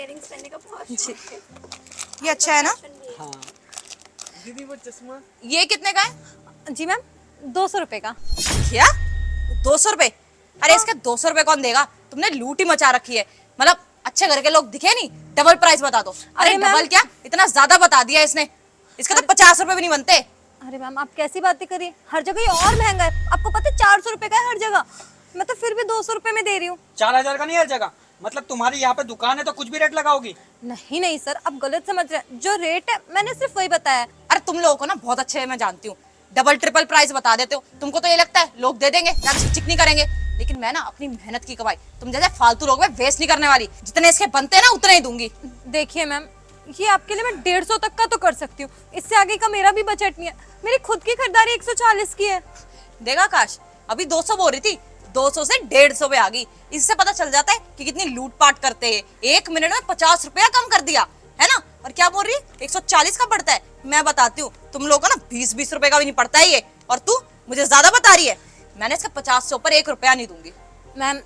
Earrings पहनने का बहुत शौक है। ये अच्छा है ना? हाँ दीदी वो चश्मा ये कितने का है? जी मैम, 200 रुपए का। क्या 200 रुपए? अरे इसका 200 रुपए कौन देगा? तुमने लूट ही मचा रखी है। मतलब अच्छे घर के लोग दिखे नहीं, डबल प्राइस बता दो। अरे अरे मैम- डबल क्या, इतना ज्यादा बता दिया इसने। इसके तो 50 रुपए भी नहीं बनते। अरे मैम आप कैसी बातें करिए, हर जगह ये और महंगा है। आपको पता है 400 रुपए का है हर जगह, मैं तो फिर भी 200 रुपए में दे रही हूँ। 4000 का नहीं हर जगह। मतलब तुम्हारी यहाँ पे दुकान है तो कुछ भी रेट लगाओगी? नहीं नहीं सर, आप गलत समझ रहे हैं। जो रेट है मैंने सिर्फ वही बताया है। अरे तुम लोगों को ना बहुत अच्छे है, मैं जानती हूँ। डबल ट्रिपल प्राइस बता देते हो। तुमको तो ये लगता है लोग दे देंगे, चिक नहीं करेंगे। लेकिन मैं ना अपनी मेहनत की कमाई तुम जैसे फालतू लोग में वेस्ट नहीं करने वाली। जितने इसके बनते हैं ना उतने ही दूंगी। देखिए मैम, ये आपके लिए मैं 150 तक का तो कर सकती हूँ, इससे आगे का मेरा भी बजट नहीं है। मेरी खुद की खरीदारी 140 की है। देखा काश, अभी 200 बोल रही थी, 200 से 150 पे आ गई। इससे पता चल जाता है कि कितनी लूटपाट करते हैं। 1 मिनट में 50 रुपया कम कर दिया है ना। और क्या बोल रही है 140 का पड़ता है? मैं बताती हूँ, तुम लोगों को ना 20-20 रुपए का भी नहीं पड़ता है ये। और तू मुझे ज्यादा बता रही है। मैंने इसका 50 से ऊपर 1 रुपया नहीं दूंगी। मैम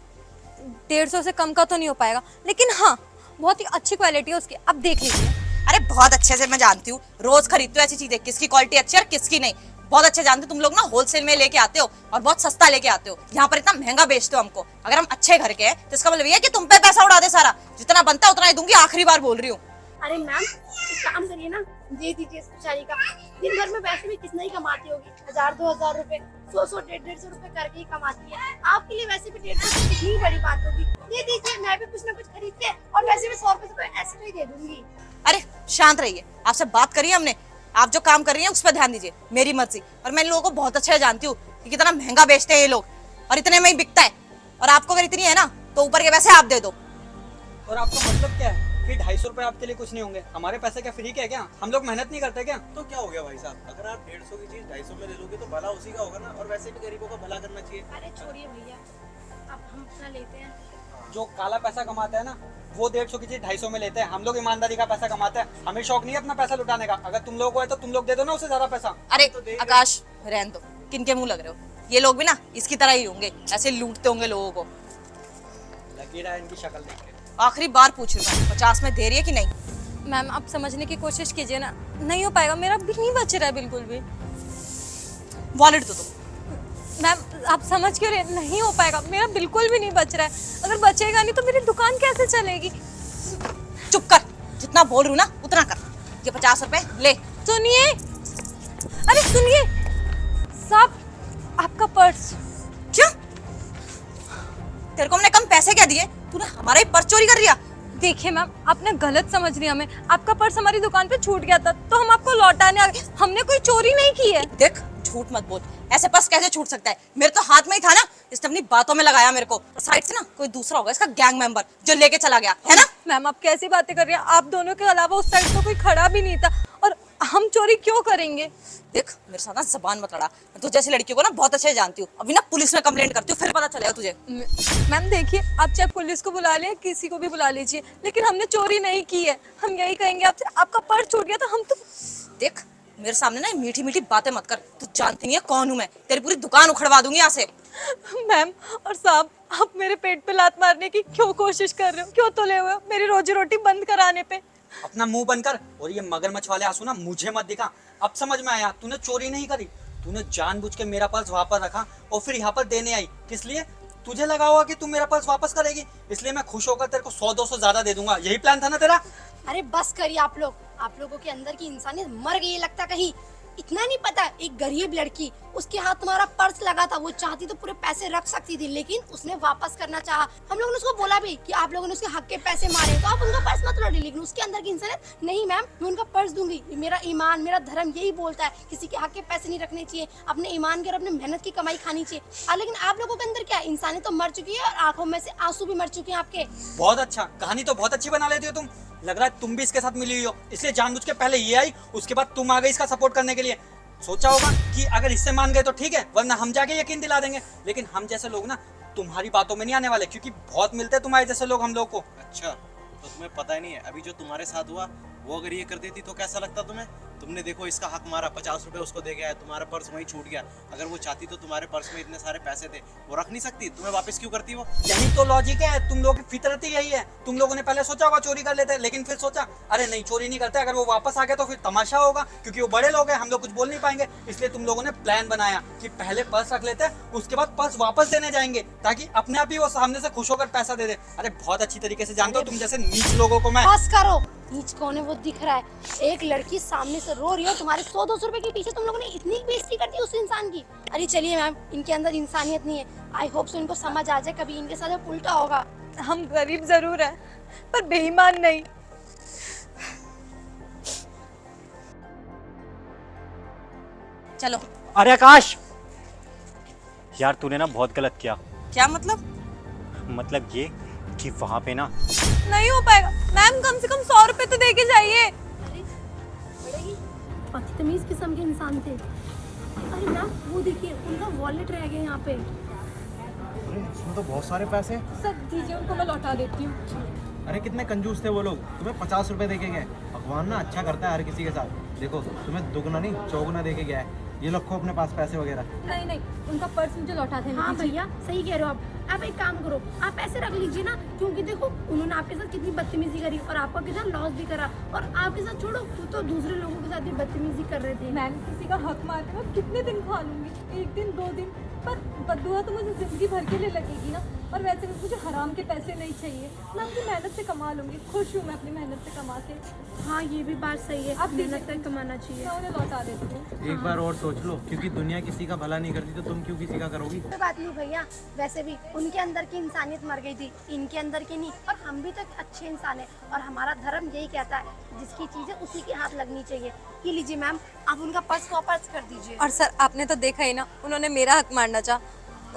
150 से कम का तो नहीं हो पाएगा, लेकिन हाँ बहुत ही अच्छी क्वालिटी है उसकी, आप देख लीजिए। अरे बहुत अच्छे से मैं जानती हूँ, रोज खरीदती हूँ ऐसी चीजें, किसकी क्वालिटी अच्छी है और किसकी नहीं। बहुत अच्छे जानते हो तुम लोग ना, होलसेल में लेके आते हो और बहुत सस्ता लेके आते हो। यहाँ पर इतना महंगा बेचते हो हमको। अगर हम अच्छे घर के हैं तो इसका मतलब ये है कि तुम पे पैसा उड़ा दे सारा। जितना बनता है उतना ही दूंगी, आखिरी बार बोल रही हूँ। अरे मैम एक काम करिए ना, दे दीजिए इस बेचारी का। दिन भर में वैसे भी कितना ही कमाती होगी, 1000-2000 रुपए, 100-150 रुपए करके ही कमाती है। आपके लिए वैसे भी 150 कितनी बड़ी बात होगी। दे दीजिए, मैं भी कुछ ना कुछ खरीद के, और वैसे भी 100 रुपए तो ऐसे ही दे दूंगी। अरे शांत रहिए, आपसे बात करी है हमने। आप जो काम कर रही हैं उस पर ध्यान दीजिए, मेरी मर्जी। और मैं इन लोगों को बहुत अच्छे से जानती हूँ कि कितना महंगा बेचते हैं ये लोग, और इतने में ही बिकता है। और आपको अगर इतनी है ना तो ऊपर के पैसे आप दे दो। और आपका मतलब क्या है कि 250 रुपए आपके लिए कुछ नहीं होंगे? हमारे पैसे क्या फ्री के है क्या? हम लोग मेहनत नहीं करते क्या? तो क्या हो गया भाई साहब, अगर आप 150 की चीज 250 में ले लोगे तो भला उसी का होगा ना। और वैसे भी गरीबों का भला करना चाहिए। अरे छोड़िए भैया, अब हम अपना लेते हैं। जो काला पैसा कमाते हैं ना, वो 150 की चीज 250 में लेते हैं। हम लोग ईमानदारी का पैसा कमाते हैं। हमें शौक नहीं है अपना पैसा लुटाने का। अगर तुम लोग को है तो तुम लोग दे दो ना उसे ज्यादा पैसा। अरे आकाश रहन दो, किनके मुंह लग रहे हो? ये लोग भी ना इसकी तरह ही होंगे, ऐसे लूटते होंगे लोगों को। लगी रहा है इनकी शक्ल देख के। आखिरी बार पूछ रही हूँ, 50 में दे रही है कि नहीं? मैम आप समझने की कोशिश कीजिए ना, नहीं हो पाएगा, मेरा भी नहीं बच रहा है बिल्कुल भी। वॉलेट दो तुम। मैम आप समझ क्यों रहे, नहीं हो पाएगा, मेरा बिल्कुल भी नहीं बच रहा है। अगर बचेगा नहीं तो मेरी दुकान कैसे चलेगी। चुप कर, जितना बोल रही हूँ ना उतना कर। ये 50 रुपए ले। सुनिए, अरे सुनिए साहब, आपका पर्स। क्या? तेरे को हमने कम पैसे क्या दिए? तूने हमारा ही पर्स चोरी कर लिया? देखिए मैम, आपने गलत समझ लिया हमें। आपका पर्स हमारी दुकान पे छूट गया था तो हम आपको लौटाने आ गए। हमने कोई चोरी नहीं की है। देख झूठ मत बोल, ऐसे पर्स कैसे छूट सकता है? मेरे तो हाथ में ही था ना, इसने अपनी बातों में लगाया मेरे को। साइड से ना कोई दूसरा होगा इसका गैंग मेंबर जो लेके चला गया है ना। मैम आप कैसी बातें कर रही हैं, आप दोनों के अलावा उस साइड तो कोई खड़ा भी नहीं था, और हम चोरी क्यों करेंगे। देख मेरे साथ ना जबान मत लड़ा, मैं तो जैसी लड़कियों को ना बहुत अच्छे से जानती हूँ। अभी ना पुलिस में कंप्लेंट करती हूँ, फिर पता चलेगा तुझे। मैम देखिए, आप चाहे पुलिस को बुला ले, किसी को भी बुला लीजिए, लेकिन हमने चोरी नहीं की है। हम यही कहेंगे आपसे, आपका पर्स छूट गया तो हम तो। देख मेरे सामने ना मीठी मीठी बातें मत कर। तू जानती नहीं है कौन हूँ मैं, तेरी पूरी दुकान उखड़वा दूंगी यहाँ से। मैम और साहब, आप मेरे पेट पे लात मारने की क्यों कोशिश कर रहे हो, क्यों तुले हुए हो मेरी रोजी रोटी बंद कराने पे। अपना मुंह बंद कर। और ये मगरमच्छ वाले आंसू ना मुझे मत दिखा। अब समझ में आया, तूने चोरी नहीं करी। तूने जानबूझ के मेरा पर्स वहां पर रखा और फिर यहाँ पर देने आई। किस लिए? तुझे लगा होगा कि तू मेरा पर्स वापस करेगी, इसलिए मैं खुश होकर तेरे को 100-200 ज्यादा दे दूंगा। यही प्लान था ना तेरा? अरे बस करिए आप लोग, आप लोगों के अंदर की इंसानियत मर गई है लगता कहीं। इतना नहीं पता, एक गरीब लड़की, उसके हाथ तुम्हारा पर्स लगा था, वो चाहती तो पूरे पैसे रख सकती थी, लेकिन उसने वापस करना चाहा। हम लोगों ने उसको बोला भी कि आप लोगों ने उसके हक के पैसे मारे तो आप उनका पर्स मत लौटिए, लेकिन उसके अंदर की इंसानियत, नहीं मैम मैं उनका पर्स दूंगी। मेरा ईमान, मेरा धर्म यही बोलता है, किसी के हक के पैसे नहीं रखने चाहिए, अपने ईमान के और अपने मेहनत की कमाई खानी चाहिए। लेकिन आप लोगों के अंदर क्या है, इंसानियत तो मर चुकी है और आंखों में से आंसू भी मर चुके हैं आपके। बहुत अच्छा, कहानी तो बहुत अच्छी बना लेती हो तुम। लग रहा है तुम भी इसके साथ मिली हुई हो, इसलिए जानबूझ के पहले ये आई, उसके बाद तुम आ गई इसका सपोर्ट करने के लिए। सोचा होगा कि अगर इससे मान गए तो ठीक है, वरना हम जाके यकीन दिला देंगे। लेकिन हम जैसे लोग ना तुम्हारी बातों में नहीं आने वाले, क्योंकि बहुत मिलते हैं तुम्हारे जैसे लोग हम लोग को। अच्छा तो तुम्हें पता ही नहीं है, अभी जो तुम्हारे साथ हुआ वो अगर ये कर देती तो कैसा लगता तुम्हें? तुमने देखो इसका हक मारा, 50 रुपए उसको दे गया है, तुम्हारा पर्स वहीं छूट गया। अगर वो चाहती तो तुम्हारे पर्स में इतने सारे पैसे थे, वो रख नहीं सकती? तुम्हें वापस क्यों करती वो? यही तो लॉजिक है, तुम लोगों की फितरत ही यही है। तुम लोगों ने पहले सोचा होगा चोरी कर लेते, लेकिन फिर सोचा अरे नहीं चोरी नहीं करते, अगर वो वापस आ गया तो फिर तमाशा होगा, क्योंकि वो बड़े लोग हैं, हम लोग कुछ बोल नहीं पाएंगे। इसलिए तुम लोगों ने प्लान बनाया कि पहले पर्स रख लेते हैं, उसके बाद पर्स वापस देने जाएंगे, ताकि अपने आप ही वो सामने से खुश होकर पैसा दे दे। अरे बहुत अच्छी तरीके से जानते हो तुम जैसे नीच लोगों को मैं। बस करो, नीच कौन है वो दिख रहा है। एक लड़की सामने से रो रही है, तुम्हारे 100-200 रुपए के पीछे तुम लोगों ने इतनी बेइज्जती कर दी उस इंसान की। अरे चलिए मैम, इनके अंदर इंसानियत नहीं है। आई होप सो इनको समझ आ जाए, कभी इनके साथ अब उल्टा होगा। हम गरीब जरूर हैं पर बेईमान नहीं। चलो। अरे आकाश, यार तूने ना बहुत गलत किया। क्या मतलब? मतलब ये कि वहाँ पे ना नहीं हो पाएगा मैम, कम से कम 100 रुपए तो दे के जाइए। अरे बड़े बदतमीज किस्म के इंसान थे। अरे मैम वो देखिए, उनका वॉलेट रह गया यहाँ पे। अरे इसमें तो बहुत सारे पैसे। सर दीजिए, उनको मैं लौटा देती हूँ। अरे कितने कंजूस थे वो लोग, तुम्हें 50 रुपए दे के गए। भगवान ना अच्छा करता है हर किसी के साथ। देखो तुम्हें दुगना नहीं चौगुना दे के गया है। ये रखो अपने पास पैसे वगैरह। नहीं नहीं, उनका पर्स मुझे लौटा देना। हाँ भैया सही कह रहे हो आप एक काम करो, आप ऐसे रख लीजिए ना, क्योंकि देखो उन्होंने आपके साथ कितनी बदतमीजी करी और आपका कितना लॉस भी करा, और आपके साथ छोड़ो वो तो दूसरे लोगों के साथ भी बदतमीजी कर रहे थे। मैम किसी का हक मारते मैं कितने दिन खा लूंगी, 1 दिन 2 दिन, पर बददुआ तो मुझे जिंदगी भर के लिए लगेगी ना। और वैसे भी मुझे हराम के पैसे नहीं चाहिए, मैं अपनी मेहनत से कमा लूंगी। खुश हूँ मैं अपनी मेहनत से कमा के। हाँ ये भी बात सही है, आप मेहनत कर कमाना चाहिए। मैं उन्हें लौटा देती हूँ। एक बार और सोच लो, क्योंकि दुनिया किसी का भला नहीं करती तो तुम क्यों किसी का करोगी? कोई बात नहीं भैया, वैसे भी उनके अंदर की इंसानियत मर गई थी, इनके अंदर की नहीं। और हम भी तो एक अच्छे इंसान हैं, और हमारा धर्म यही कहता है जिसकी चीज़ें उसी के हाथ लगनी चाहिए। ये लीजिए मैम, आप उनका पर्स वापस कर दीजिए। और सर आपने तो देखा ही ना, उन्होंने मेरा हक मारना चाहा,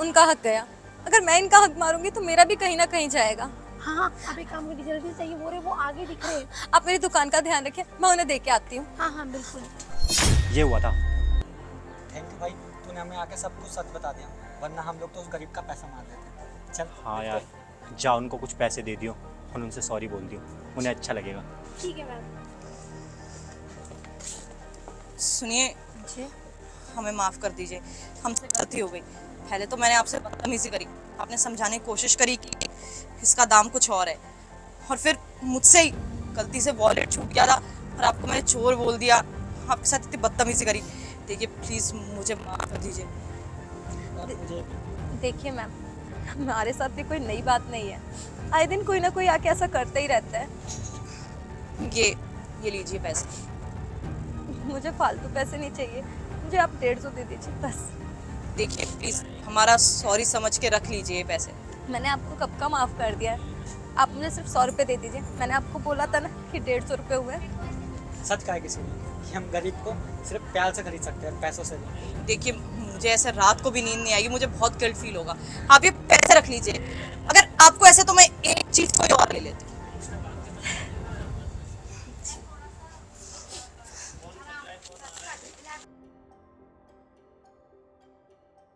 उनका हक गया। अगर मैं इनका हक मारूंगी तो मेरा भी कहीं ना कहीं जाएगा। हाँ हाँ, आप एक काम करिए, जल्दी से वो रहे, वो आगे दिख रहे हैं। आप मेरी दुकान का ध्यान रखिए, मैं उन्हें दे के आती हूँ। हाँ हाँ बिल्कुल। ये हुआ था। थैंक यू भाई, तूने हमें आके सब कुछ सच बता दिया, वरना हम लोग तो उस गरीब का पैसा मार देते। चल हाँ यार, जा उनको कुछ पैसे दे दियो और उनसे सॉरी बोल दियो, उन्हें अच्छा लगेगा। ठीक है मैम। सुनिए, हमें माफ़ कर दीजिए, हमसे गलती हो गई। पहले तो मैंने आपसे बदतमीजी करी, आपने समझाने की कोशिश करी कि इसका दाम कुछ और है, और फिर मुझसे ही गलती से वॉलेट छूट गया था और आपको मैंने चोर बोल दिया, आपके साथ इतनी बदतमीजी करी। देखिए प्लीज़ मुझे माफ़ कर दीजिए। देखिए मैम, हमारे साथ भी कोई नई बात नहीं है, आए दिन कोई ना कोई आके ऐसा करता ही रहता है। ये लीजिए पैसे। मुझे फालतू पैसे नहीं चाहिए, मुझे आप 150 दे दीजिए बस। देखिए प्लीज़ हमारा सॉरी समझ के रख लीजिए ये पैसे। मैंने आपको कब का माफ़ कर दिया है, आप मुझे सिर्फ 100 रुपये दे दीजिए। मैंने आपको बोला था ना कि 150 रुपये हुए। सच कहा है किसी ने कि हम गरीब को सिर्फ प्यार से खरीद सकते हैं, पैसों से नहीं। देखिए मुझे ऐसे रात को भी नींद नहीं आएगी, मुझे बहुत गिल्ट फील होगा। आप ये पैसे रख लीजिए, अगर आपको ऐसे तो मैं एक चीज़ कोई और ले लेती हूँ।